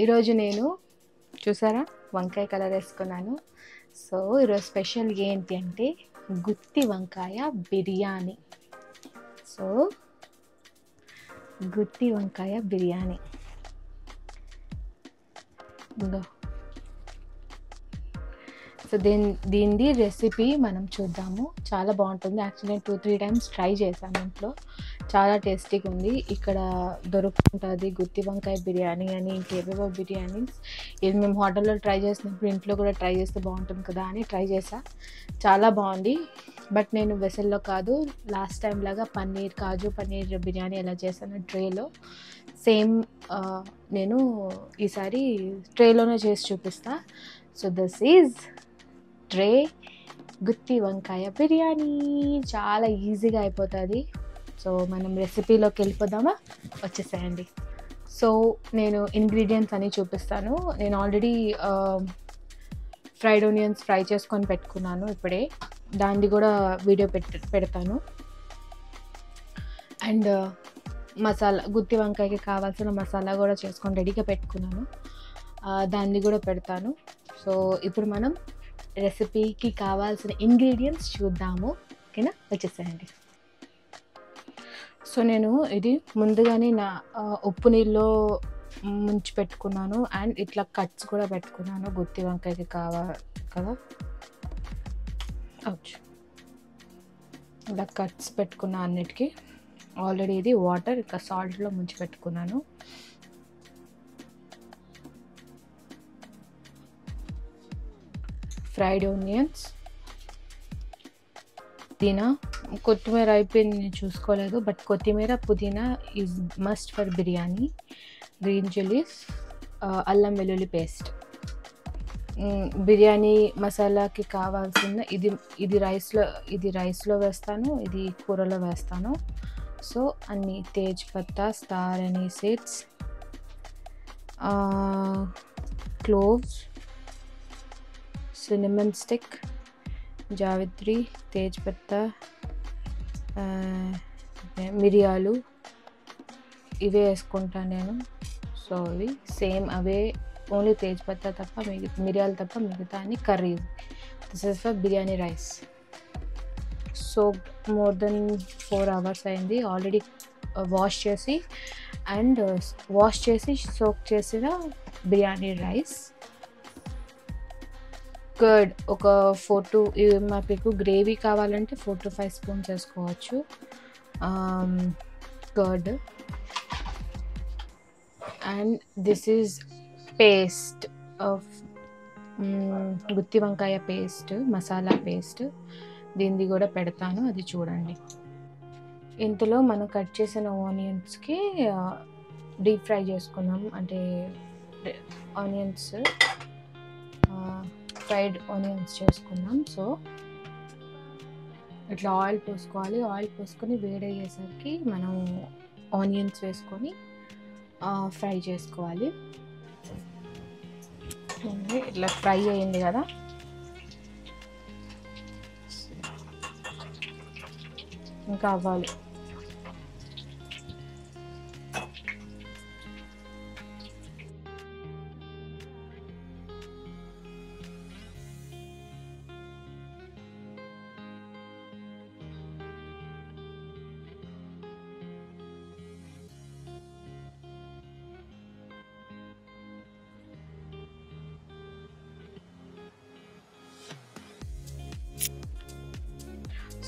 ఈరోజు నేను చూసారా వంకాయ కలర్ వేసుకున్నాను. సో ఈరోజు స్పెషల్ ఏంటి అంటే గుత్తి వంకాయ బిర్యానీ. సో గుత్తి వంకాయ బిర్యానీ ఇందో. సో దీనిది రెసిపీ మనం చూద్దాము. చాలా బాగుంటుంది. యాక్చువల్లీ నేను 2-3 టైమ్స్ ట్రై చేశాను ఇంట్లో. చాలా టేస్టీగా ఉంది. ఇక్కడ దొరుకుతుంటుంది గుత్తి వంకాయ బిర్యానీ అని, ఇంకేవేవో బిర్యానీస్. ఇది మేము హోటల్లో ట్రై చేసినప్పుడు ఇంట్లో కూడా ట్రై చేస్తే బాగుంటుంది కదా అని ట్రై చేసా. చాలా బాగుంది. బట్ నేను వెసల్లో కాదు, లాస్ట్ టైం లాగా కాజు పన్నీర్ బిర్యానీ ఎలా చేశాను ట్రేలో, సేమ్ నేను ఈసారి ట్రేలోనే చేసి చూపిస్తా. సో దిస్ ఈజ్ ట్రే గుత్తి వంకాయ బిర్యానీ. చాలా ఈజీగా అయిపోతుంది. సో మనం రెసిపీలోకి వెళ్ళిపోదామా? వచ్చేసేయండి. సో నేను ఇంగ్రీడియంట్స్ అన్నీ చూపిస్తాను. నేను ఆల్రెడీ ఫ్రైడ్ ఆనియన్స్ ఫ్రై చేసుకొని పెట్టుకున్నాను ఇప్పుడే. దాన్ని కూడా వీడియో పెడతాను. అండ్ మసాలా, గుత్తి వంకాయకి కావాల్సిన మసాలా కూడా చేసుకొని రెడీగా పెట్టుకున్నాను. దాన్ని కూడా పెడతాను. సో ఇప్పుడు మనం రెసిపీకి కావాల్సిన ఇంగ్రీడియంట్స్ చూద్దాము. ఓకేనా? వచ్చేసేయండి. సో నేను ఇది ముందుగానే నా ఉప్పు నీళ్ళలో ముంచి పెట్టుకున్నాను. అండ్ ఇట్లా కట్స్ కూడా పెట్టుకున్నాను. గుత్తి వంకాయకి కావాలి కదా, ఇలా కట్స్ పెట్టుకున్నా అన్నిటికీ. ఆల్రెడీ ఇది వాటర్ ఇంకా సాల్ట్లో ముంచి పెట్టుకున్నాను. ఫ్రైడ్ ఆనియన్స్, పుదీనా, కొత్తిమీర అయిపోయింది, నేను చూసుకోలేదు. బట్ కొత్తిమీర, పుదీనా is must for biryani. Green chillies, అల్లం వెల్లుల్లి పేస్ట్. బిర్యానీ మసాలాకి కావాల్సిన ఇది రైస్లో వేస్తాను, ఇది కూరలో వేస్తాను. సో అన్ని తేజ్ పత్తా, స్టార్ అని seeds, cloves, cinnamon stick, javitri, Tej పత్తా, మిరియాలు, ఇవే వేసుకుంటాను నేను. సో ఇవి సేమ్ అవే, ఓన్లీ తేజ్ పత్తా తప్ప మిరియాలు తప్ప మిగతా అన్ని curry. This is for biryani rice. So more than 4 hours అయింది ఆల్రెడీ వాష్ చేసి సోక్ చేసిన బిర్యానీ రైస్. కర్డ్ ఒక 4 మీకు గ్రేవీ కావాలంటే 4 to 5 స్పూన్స్ వేసుకోవచ్చు. Curd. And this is paste of gutti vankaya paste, masala paste. దీన్ని కూడా పెడతాను, అది చూడండి. ఇంతలో మనం కట్ చేసిన ఆనియన్స్కి డీప్ ఫ్రై చేసుకున్నాం. అంటే ఆనియన్స్, ఫ్రైడ్ ఆనియన్స్ చేసుకున్నాం. సో ఇట్లా ఆయిల్ పోసుకోవాలి. ఆయిల్ పోసుకొని వేడయ్యేసరికి మనం ఆనియన్స్ వేసుకొని ఫ్రై చేసుకోవాలి. ఇట్లా ఫ్రై అయింది కదా, ఇంకా అవ్వాలి.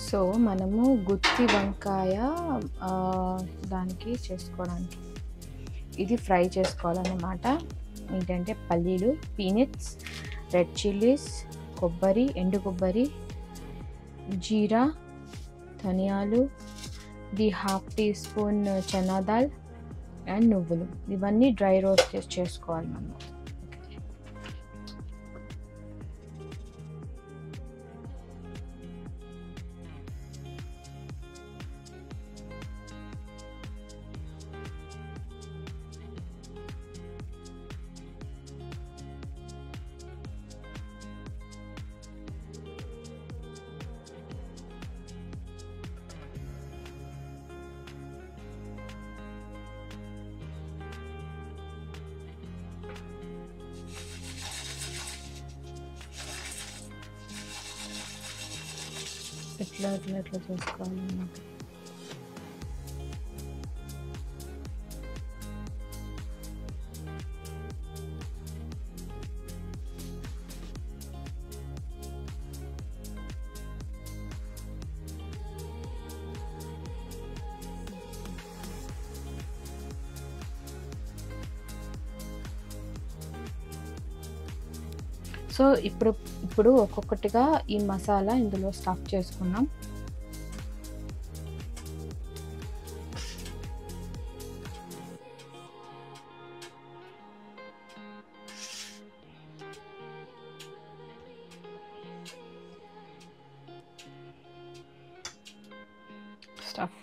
సో మనము గుత్తి వంకాయ దానికి చేసుకోవడానికి ఇది ఫ్రై చేసుకోవాలన్నమాట. ఏంటంటే పల్లీలు, పీనట్స్, రెడ్ చిల్లీస్, కొబ్బరి, ఎండు కొబ్బరి, జీరా, ధనియాలు, the 1/2 teaspoon chana dal and నువ్వులు. ఇవన్నీ డ్రై రోస్ట్ చేసుకోవాలి మనం. ఇట్లా ఇట్లా ఇట్లా చేసుకోవాలన్నమాట. సో ఇప్పుడు ఒక్కొక్కటిగా ఈ మసాలా ఇందులో స్టఫ్ చేసుకున్నాం. స్టఫ్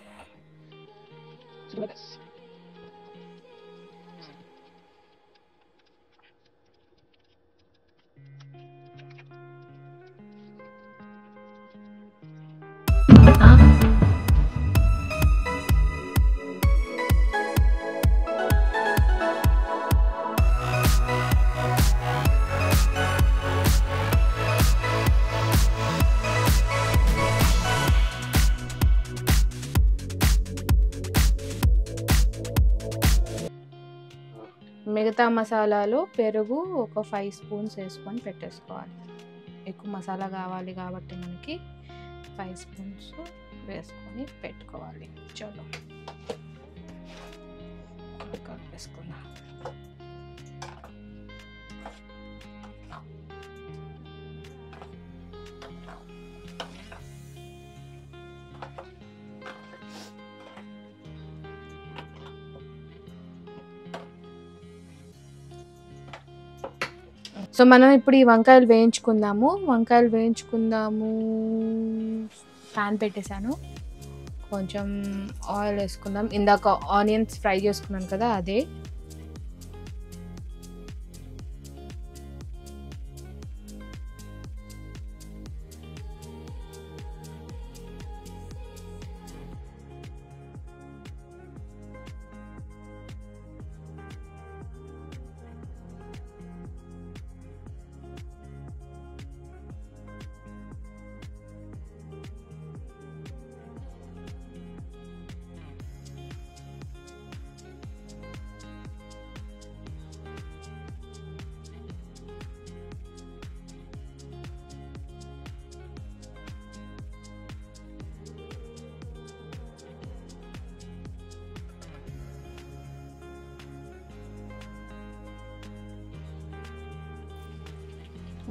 మిగతా మసాలాలు పెరుగు ఒక 5 స్పూన్స్ వేసుకొని పెట్టేసుకోవాలి. ఎక్కువ మసాలా కావాలి కాబట్టి మనకి 5 స్పూన్స్ వేసుకొని పెట్టుకోవాలి. చలో కలిపేసుకుందాం. సో మనం ఇప్పుడు ఈ వంకాయలు వేయించుకుందాము. ప్యాన్ పెట్టేశాను. కొంచెం ఆయిల్ వేసుకుందాం. ఇందాక ఆనియన్స్ ఫ్రై చేసుకున్నాను కదా అదే.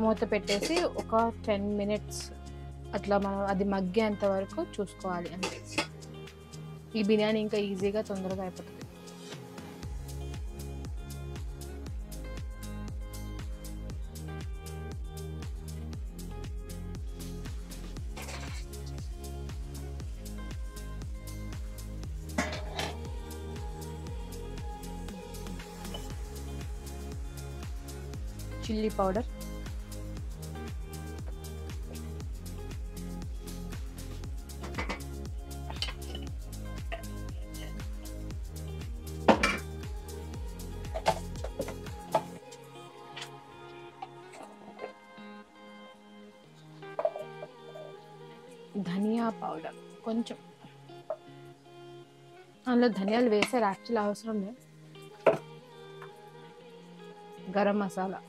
మూత పెట్టేసి ఒక 10 minutes అట్లా మనం అది మగ్గేంత వరకు చూసుకోవాలి అంతే. ఈ బిర్యానీ ఇంకా ఈజీగా తొందరగా అయిపోతుంది. చిల్లీ పౌడర్, ధనియా పౌడర్ కొంచెం. అందులో ధనియాలు వేసారు, యాక్చువల్ అవసరం లేదు. గరం మసాలా,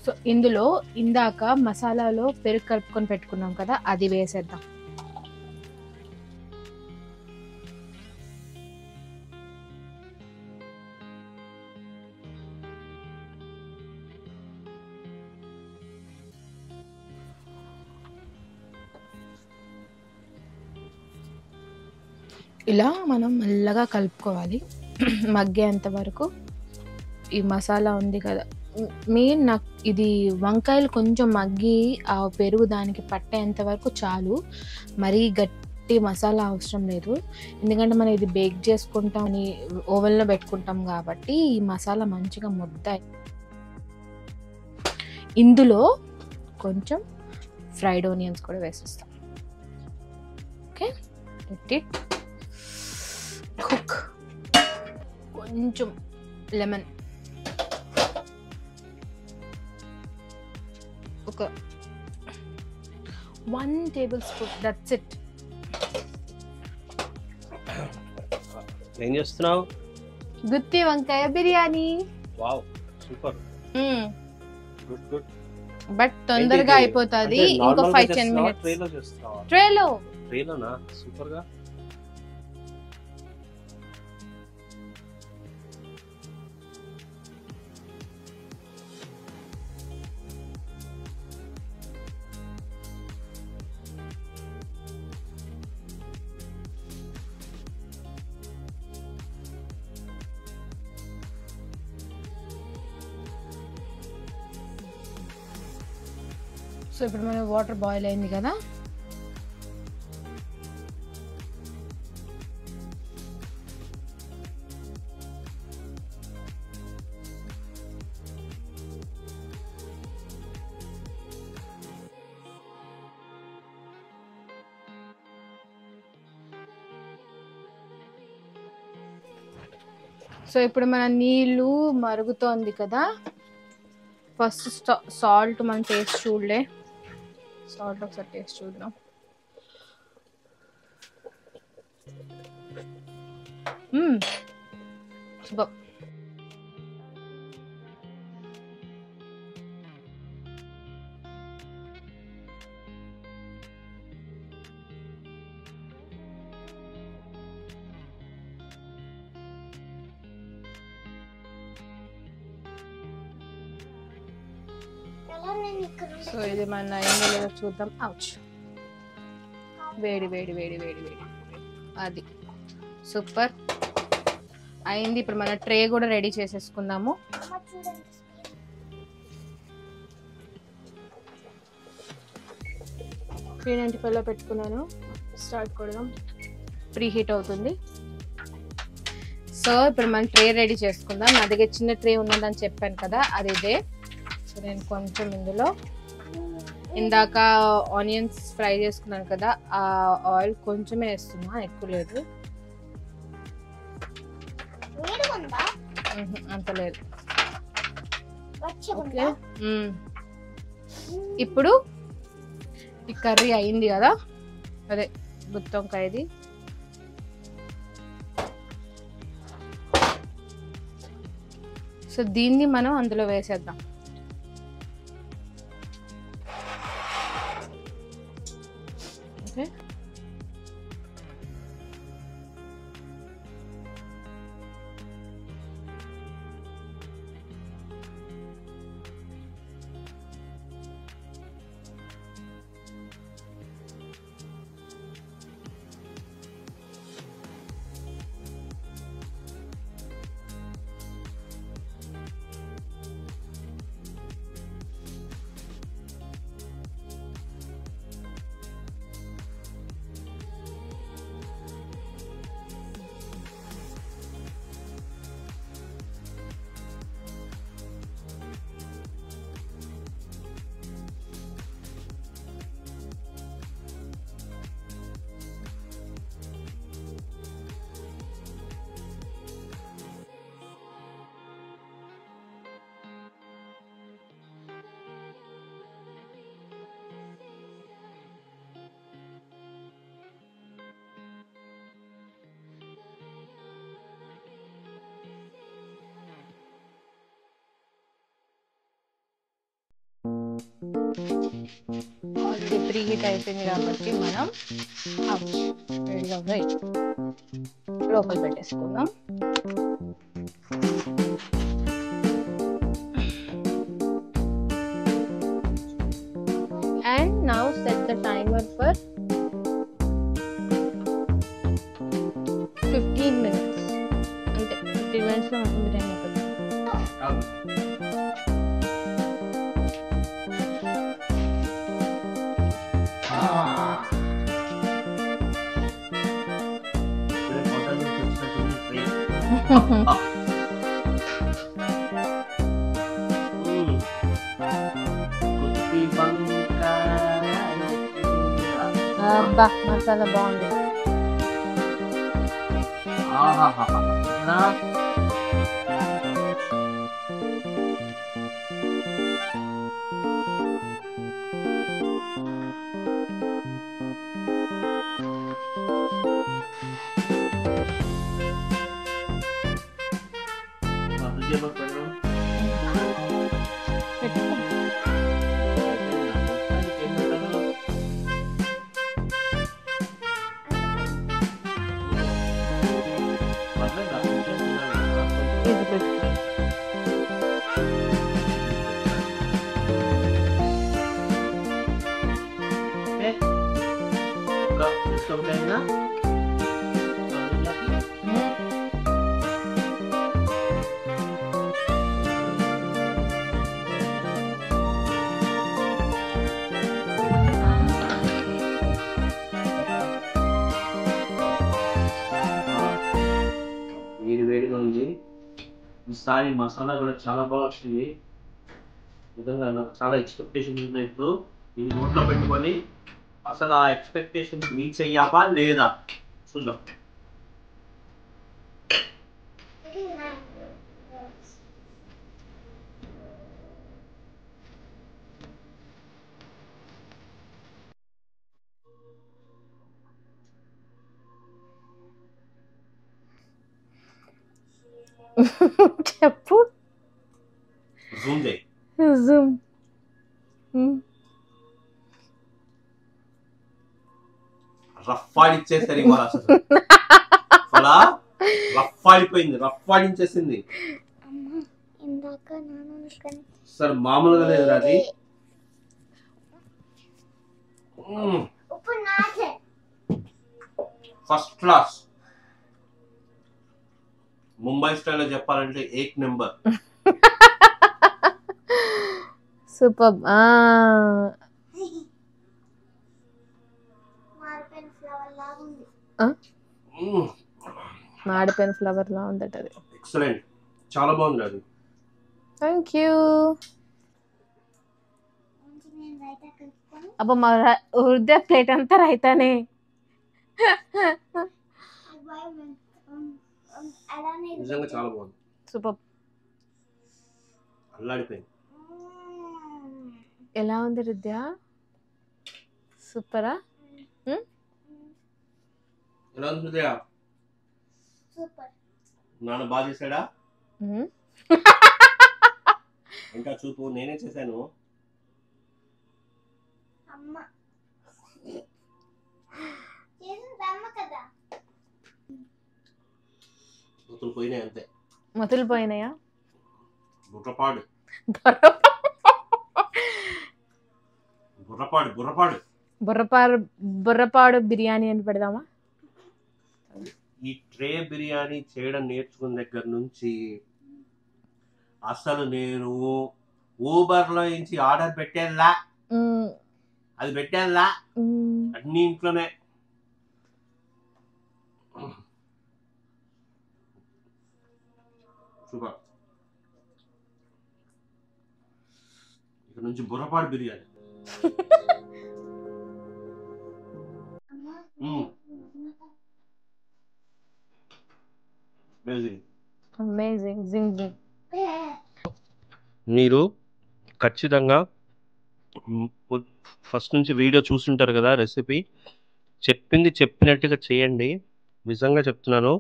సో ఇందులో ఇందాక మసాలాలో పెరుగు కలుపుకొని పెట్టుకున్నాం కదా అది వేసేద్దాం. ఇలా మనం మెల్లగా కలుపుకోవాలి మగ్గేంత వరకు. ఈ మసాలా ఉంది కదా, మెయిన్ నాకు ఇది వంకాయలు కొంచెం మగ్గి ఆ పెరుగు దానికి పట్టేంత వరకు చాలు. మరీ గట్టి మసాలా అవసరం లేదు, ఎందుకంటే మనం ఇది బేక్ చేసుకుంటాం అని ఓవెన్లో పెట్టుకుంటాం కాబట్టి ఈ మసాలా మంచిగా ముద్ద. ఇందులో కొంచెం ఫ్రైడ్ ఆనియన్స్ కూడా వేసేస్తాం. Okay, let it cook. కొంచెం లెమన్, ఒక 1 tablespoon, దట్స్ ఇట్. ఏం చేస్తున్నావు? గుత్తి వంకాయ biryani. Wow, super. Good good. But తొందరగా అయిపోతుంది, ఇంకో 5-10 minutes. ట్రేలో చేస్తావా? ట్రేలోనా? సూపర్ గా. సో ఇప్పుడు మన వాటర్ బాయిల్ అయింది కదా, సో ఇప్పుడు మన నీళ్ళు మరుగుతోంది కదా. ఫస్ట్ సాల్ట్ మనం టేస్ట్ చూడలే, సాల్ట్ ఒకసారి టేస్ట్ చూద్దాం. సూపర్. సో ఇది మన అయిందో లేదో చూద్దాం. అవుచ్, వేడి వేడి వేడి వేడి వేడి, అది సూపర్ అయింది. ఇప్పుడు మన ట్రే కూడా రెడీ చేసేసుకుందాము. 395లో పెట్టుకున్నాను. స్టార్ట్ కొడదాం, ప్రీ హీట్ అవుతుంది. సో ఇప్పుడు మనం ట్రే రెడీ చేసుకుందాం. నా దగ్గర చిన్న ట్రే ఉన్నదని చెప్పాను కదా, అది ఇదే. సో నేను కొంచెం ఇందులో ఇందాక ఆనియన్స్ ఫ్రై చేసుకున్నాను కదా, ఆ ఆయిల్ కొంచెమే వేస్తున్నా, ఎక్కువ లేదు. అంత లేదు. ఓకే, ఇప్పుడు ఈ కర్రీ అయింది కదా, అదే గుత్తి వంకాయది. సో దీన్ని మనం అందులో వేసేద్దాం. ఓకే, ఆల్రెడీ ప్రీ హీట్ అయిపోయింది కాబట్టి మనం రెడీగా ఉన్నాయి, లోపల పెట్టేసుకుందాం. And now set the timer for 15 minutes. అంటే 15 minutes లో మొత్తం బిర్యానీ అయిపోతుంది. బా మసాలా బాగుంది. ఇది పెట్టుకో. వేడి వేడిగా ఉంది. ఈసారి మసాలా కూడా చాలా బాగా వచ్చింది. నిజంగా నాకు చాలా ఎక్స్పెక్టేషన్ ఉంది. ఇప్పుడు ఇది నోట్లో పెట్టుకొని అసలు ఆ ఎక్స్పెక్టేషన్ మీట్ అయ్యాపా లేదా చూద్దాం. చెప్పు. జూమ్ చేయి. జూమ్. రఫ్ ఆడిచ్చేసారు ఇవాళ. అసలు అలా రఫ్ ఆడిపోయింది, రఫ్ ఆడించేసింది. సార్ మామూలుగా లేదు అది. First class. ముంబై స్టైల్లో చెప్పాలంటే 1 నెంబర్. సూపర్. మాడిపోయిన ఫ్లవర్ లా ఉందట అది. ఎక్సలెంట్, చాలా బాగుంది అది. Thank you. అబ్బా మా హృదయ ప్లేట్ అంతా రైతానే. నిజంగా చాలా బాగుంది. సూపర్. అల్లాడిపోయింది. ఎలా ఉంది హృదయ? సూపరా? ఎలా ఉంది హృదయ? సూపర్. నాన్న బాగా చేశాడా? ఇంకా చూపు, నేనే చేశాను. అమ్మ చేసింది అమ్మ కదా. మొత్తం పోయినాయి అంతే. మొదలు పోయినాయా? బుర్రపాడు బుర్రపాడు బుర్రపాడు బుర్రపాడు బిర్యానీ అని పెడదామా? ఈ ట్రే బిర్యానీ చేయడం నేర్చుకున్న దగ్గర నుంచి అసలు నేను ఊబర్లో నుంచి ఆర్డర్ పెట్టేలా, అది పెట్టేలా అన్ని ఇంట్లోనే. సూపర్. ఇక్కడ నుంచి బుర్రపాడు బిర్యానీ. అమేజింగ్. జింగ్ జింగ్. మీరు ఖచ్చితంగా ఫస్ట్ నుంచి వీడియో చూస్తుంటారు కదా, రెసిపీ చెప్పింది చెప్పినట్టుగా చేయండి. నిజంగా చెప్తున్నాను,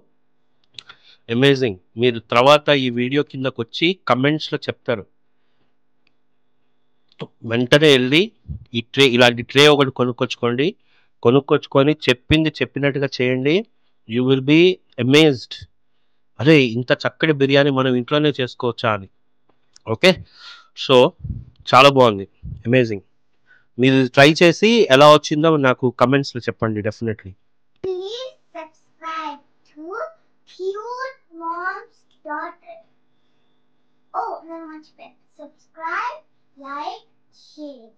అమేజింగ్. మీరు తర్వాత ఈ వీడియో కిందకు వచ్చి కమెంట్స్లో చెప్తారు. వెంటనే వెళ్ళి ఈ ట్రే, ఇలాంటి ట్రే ఒకటి కొనుక్కొచ్చుకొని చెప్పింది చెప్పినట్టుగా చేయండి. You will be amazed. అరే ఇంత చక్కటి బిర్యానీ మనం ఇంట్లోనే చేసుకోవచ్చా అని. ఓకే, సో చాలా బాగుంది, అమేజింగ్. మీరు ట్రై చేసి ఎలా వచ్చిందో నాకు కమెంట్స్లో చెప్పండి definitely. Please subscribe to Cute Mom's Daughter. Oh, no, much better. Subscribe, like, share.